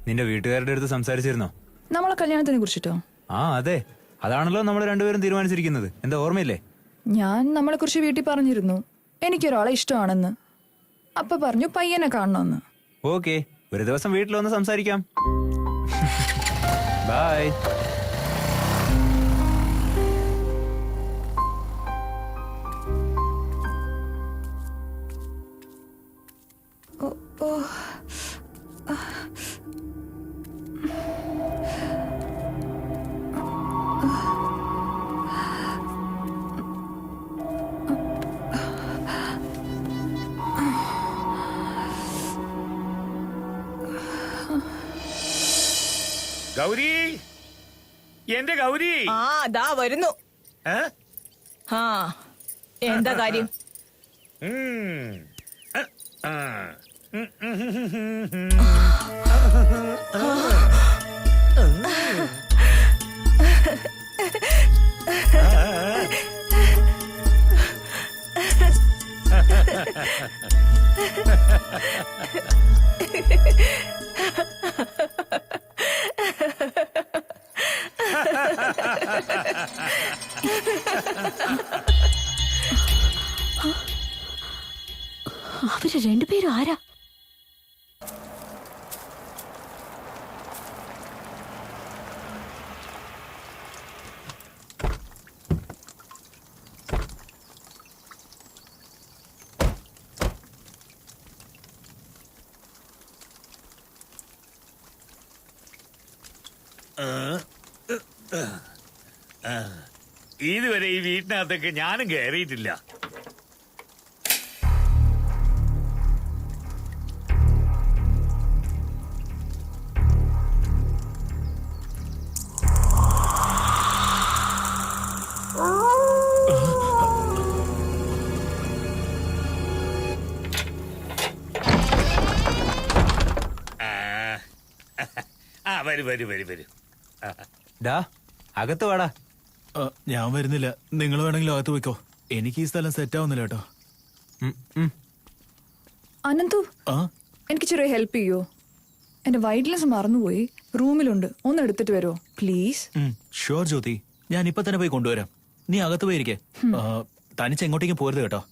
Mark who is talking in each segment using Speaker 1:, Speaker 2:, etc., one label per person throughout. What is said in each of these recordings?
Speaker 1: നിന്റെ വീട്ടുകാരുടെ അടുത്ത് സംസാരിച്ചിരുന്നോ?
Speaker 2: നമ്മളെ കല്യാണത്തിനെ കുറിച്ചിട്ടോ?
Speaker 1: ആ അതെ, അതാണല്ലോ നമ്മൾ രണ്ടുപേരും തീരുമാനിച്ചിരിക്കുന്നത്. എന്താ ഓർമ്മയില്ലേ?
Speaker 2: ഞാൻ നമ്മളെ കുറിച്ച് വീട്ടിൽ പറഞ്ഞിരുന്നു, എനിക്കൊരാളെ ഇഷ്ടമാണെന്ന്. അപ്പൊ പറഞ്ഞു പയ്യനെ കാണണമെന്ന്.
Speaker 1: ഓക്കെ, ഒരു ദിവസം വീട്ടിൽ വന്ന് സംസാരിക്കാം. ബൈ.
Speaker 3: ഗൗരി, എന്റെ ഗൗരി.
Speaker 4: ആ ദാ വരുന്നു. ആ എന്താ കാര്യം?
Speaker 5: അവര് രണ്ടുപേരും ആരാ?
Speaker 3: ഇതുവരെ ഈ വീട്ടിനകത്തേക്ക് ഞാനും കയറിയിട്ടില്ല. വരൂ വരൂ വരൂ വരൂ.
Speaker 1: ഡാ, അകത്ത് വാടാ.
Speaker 6: ഞാൻ വരുന്നില്ല, നിങ്ങൾ വേണമെങ്കിലും അകത്ത് പോയിക്കോ. എനിക്ക് ഈ സ്ഥലം സെറ്റ് ആവുന്നില്ല കേട്ടോ.
Speaker 2: അനന്തു, എനിക്ക് ചെറിയ ഹെൽപ്പ് ചെയ്യോ? എന്റെ വൈറ്റ്ലെസ് മറന്നുപോയി, റൂമിലുണ്ട്, ഒന്ന് എടുത്തിട്ട് വരുമോ പ്ലീസ്?
Speaker 6: ഷുവർ ജ്യോതി, ഞാൻ ഇപ്പൊ തന്നെ പോയി കൊണ്ടുവരാം. നീ അകത്ത് പോയിരിക്കേ, തനിച്ച് എങ്ങോട്ടേക്കും പോരുത് കേട്ടോ.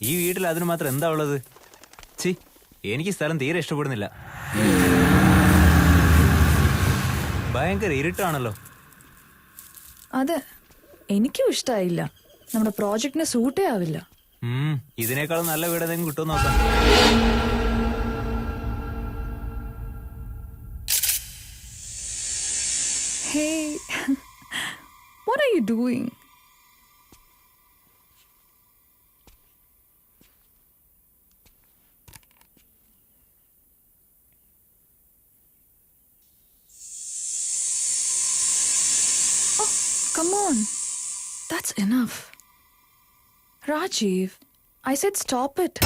Speaker 1: ഈ വീട്ടിൽ അതിന് മാത്രം എന്താ ഉള്ളത്? ചി, എനിക്ക് സ്ഥലം തീരെ ഇഷ്ടപ്പെടുന്നില്ല. ഭയങ്കര ഇരുട്ടാണല്ലോ.
Speaker 2: അതെ, എനിക്കും ഇഷ്ടായില്ല. നമ്മുടെ പ്രോജക്റ്റിന് സൂട്ടേ ആവില്ല.
Speaker 1: ഇതിനേക്കാളും നല്ല വീട് എന്തെങ്കിലും കിട്ടുമോ നോക്കാം.
Speaker 2: Hey, what are you doing? Come on. That's enough. Rajiv, I said stop it.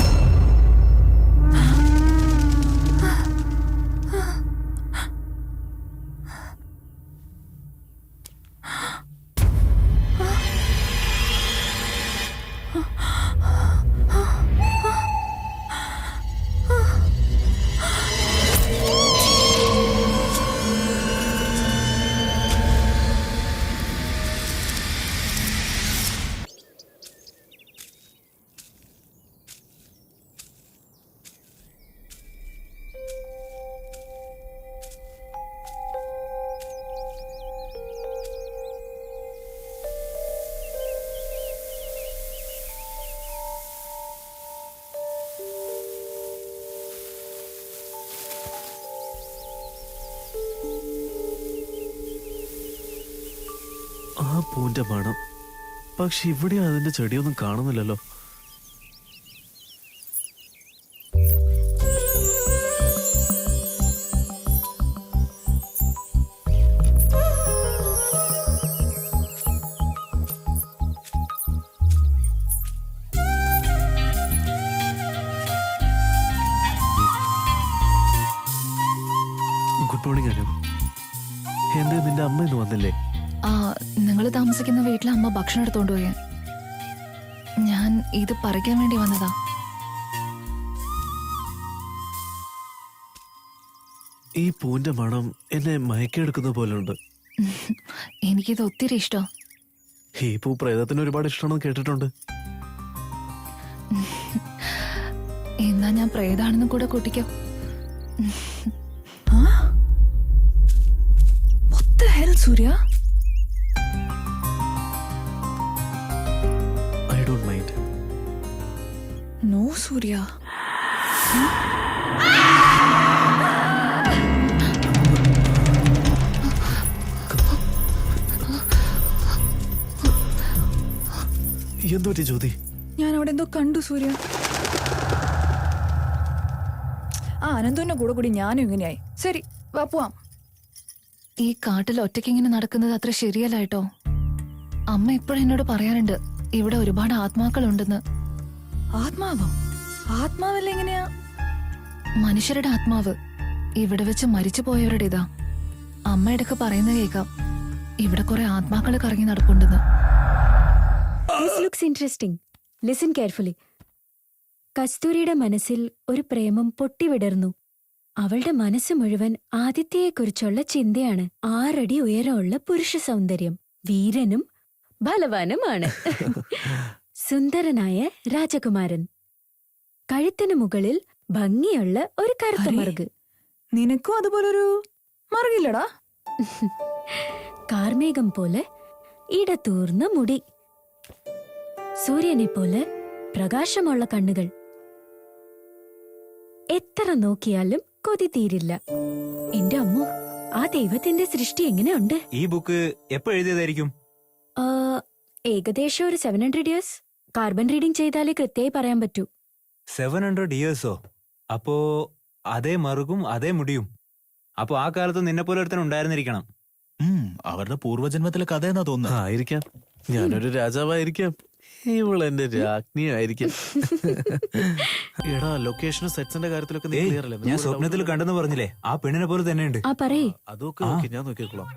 Speaker 6: ആ പൂന്റെ മണം, പക്ഷെ ഇവിടെ അതിന്റെ ചെടിയൊന്നും കാണുന്നില്ലല്ലോ.
Speaker 5: Good morning Anu. എന്തേ നിന്റെ അമ്മ ഇന്ന് വന്നില്ലേ?
Speaker 2: ആ നിങ്ങൾ താമസിക്കുന്ന വീട്ടിലെ അമ്മ ഭക്ഷണം എടുത്തോണ്ട് പോയി. ഞാൻ ഇത് പറിക്കാൻ വേണ്ടി വന്നതാ.
Speaker 5: ഈ പൂവിന്റെ മണം എന്നെ മയക്കെടുക്കുന്ന പോലുണ്ട്.
Speaker 2: എനിക്കിത് ഒത്തിരി ഇഷ്ടം.
Speaker 5: ഈ പൂ പ്രേതത്തിന് ഒരുപാട് ഇഷ്ടമാണെന്ന് കേട്ടിട്ടുണ്ട്.
Speaker 2: എന്നാ ഞാൻ പ്രേതാണെന്ന് കൂടെ കൂട്ടിക്കോ. സൂര്യ,
Speaker 5: ഐ ഡോണ്ട് മൈൻഡ്.
Speaker 2: നോ സൂര്യ.
Speaker 5: എന്തോ ജ്യോതി?
Speaker 2: ഞാൻ അവിടെ എന്തോ കണ്ടു സൂര്യ. ആ അനന്തോന്റെ കൂടെ കൂടി ഞാനും ഇങ്ങനെയായി. ശരി വാ പോവാം. ഈ കാട്ടിൽ ഒറ്റയ്ക്ക് ഇങ്ങനെ നടക്കുന്നത് അത്ര ശരിയല്ല കേട്ടോ. അമ്മ എപ്പോഴും എന്നോട് പറയാറുണ്ട് ഇവിടെ ഒരുപാട് ആത്മാക്കളുണ്ടെന്ന്. ആത്മാവോ? ആത്മാവല്ലേ എങ്ങനെയാ? മനുഷ്യരുടെ ആത്മാവ് ഇവിടെ വെച്ച് മരിച്ചു പോയവരുടെ ഇതാ. അമ്മ ഇടയ്ക്ക് പറയുന്നത് കേൾക്കാം ഇവിടെ കുറെ ആത്മാക്കൾ കറങ്ങി നടപ്പുണ്ടെന്ന്.
Speaker 7: This looks interesting. Listen carefully. കസ്തൂരിയുടെ മനസ്സിൽ ഒരു പ്രേമം പൊട്ടിവിടർന്നു. അവളുടെ മനസ്സ് മുഴുവൻ ആദിത്യയെക്കുറിച്ചുള്ള ചിന്തയാണ്. 6 അടി ഉയരമുള്ള പുരുഷ സൗന്ദര്യം, വീരനും ബലവാനുമാണ്. സുന്ദരനായ രാജകുമാരൻ, കഴുത്തിന് മുകളിൽ ഭംഗിയുള്ള ഒരു കറുത്ത മറുക്.
Speaker 2: നിനക്കും അതുപോലൊരു മറുകില്ലടാ?
Speaker 7: കാർമേഘം പോലെ ഇടതൂർന്ന മുടി, സൂര്യനെ പോലെ പ്രകാശമുള്ള കണ്ണുകൾ. എത്ര നോക്കിയാലും കൊതി തീരില്ല. എന്റെ അമ്മോ, ആ ദൈവത്തിന്റെ സൃഷ്ടി എങ്ങനെയുണ്ട്?
Speaker 1: ഈ ബുക്ക് എപ്പോ എഴുതിയതായിരിക്കും?
Speaker 7: ആ, ഏകദേശം ഒരു 700 years. കാർബൺ റീഡിംഗ് ചെയ്താലേ കൃത്യമായി പറയാൻ പറ്റൂ.
Speaker 1: 700 yearsോ? അപ്പോ അതേ മറുകും അതേ മുടിയും. അപ്പൊ ആ കാലത്ത് നിന്നെ പോലെ ഒരുത്തൻ ഉണ്ടായിരുന്നിരിക്കണം.
Speaker 6: അവരുടെ പൂർവ്വജന്മത്തിലെ കഥ എന്നാ തോന്നുന്നത്.
Speaker 5: ആയിരിക്കാം. ഞാനൊരു രാജാവായിരിക്കാം. ഇവളെന്റെ രാജ്ഞിയായിരിക്കാം. എടാ, ലൊക്കേഷനും സെറ്റ്സിന്റെ കാര്യത്തിലൊക്കെ നീ
Speaker 1: ഏയ്,
Speaker 5: ക്ലിയർ അല്ലേ?
Speaker 1: ഞാൻ സ്വപ്നത്തിൽ കണ്ടെന്ന് പറഞ്ഞില്ലേ, ആ പെണ്ണിനെ പോലെ തന്നെയുണ്ട്.
Speaker 7: ആ പറയേ.
Speaker 5: അതൊക്കെ ഓക്കെ, ഞാൻ നോക്കിക്കോളാം.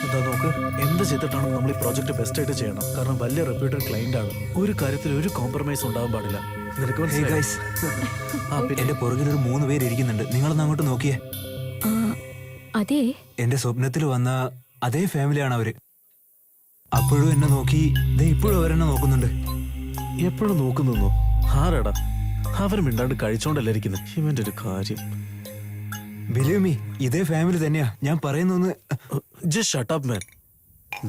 Speaker 5: എന്താ നോക്ക്, എന്ത് ചെയ്തിട്ടാണ് നമ്മൾ ഈ പ്രോജക്ട് ബെസ്റ്റ് ആയിട്ട് ചെയ്യണം. കാരണം വലിയ റെപ്യൂട്ടഡ് ക്ലയന്റ് ആണ്. ഒരു കാര്യത്തിൽ ഒരു കോംപ്രമൈസ് ഉണ്ടാവാൻ പാടില്ല. നിനക്ക്
Speaker 1: Hey
Speaker 5: മനസ്സിലായോ?
Speaker 1: guys,
Speaker 5: ആ, പിന്നെ
Speaker 1: എന്റെ പുറകിൽ ഒരു 3 പേര് ഇരിക്കുന്നുണ്ട്. നിങ്ങളൊന്ന് അങ്ങോട്ട് നോക്കിയേ.
Speaker 7: ആ, അതെ.
Speaker 1: എന്റെ സ്വപ്നത്തിൽ വന്ന അതേ ഫാമിലിയാണ് അവര്. അപ്പോഴും എന്നെ നോക്കി, ദേ ഇപ്പോഴും അവരെന്നെ നോക്കുന്നുണ്ട്.
Speaker 5: എപ്പോഴും നോക്കുന്നു. ആരാടാ? അവർ മിണ്ടാണ്ട് കഴിച്ചോണ്ടല്ല ഇരിക്കുന്നത്. ഇവന്റെ ഒരു കാര്യം.
Speaker 1: ബിലീവ് മീ, ഇതേ ഫാമിലി തന്നെയാ. ഞാൻ പറയുന്നൊന്ന്
Speaker 5: ജസ്റ്റ് ഷട്ട് അപ്പ് മാൻ.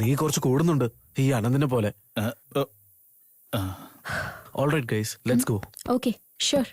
Speaker 5: നീ കുറച്ച് കൂടുന്നുണ്ട്, ഈ അനന്തിനെ പോലെ. Alright guys, let's go.
Speaker 7: Okay, sure.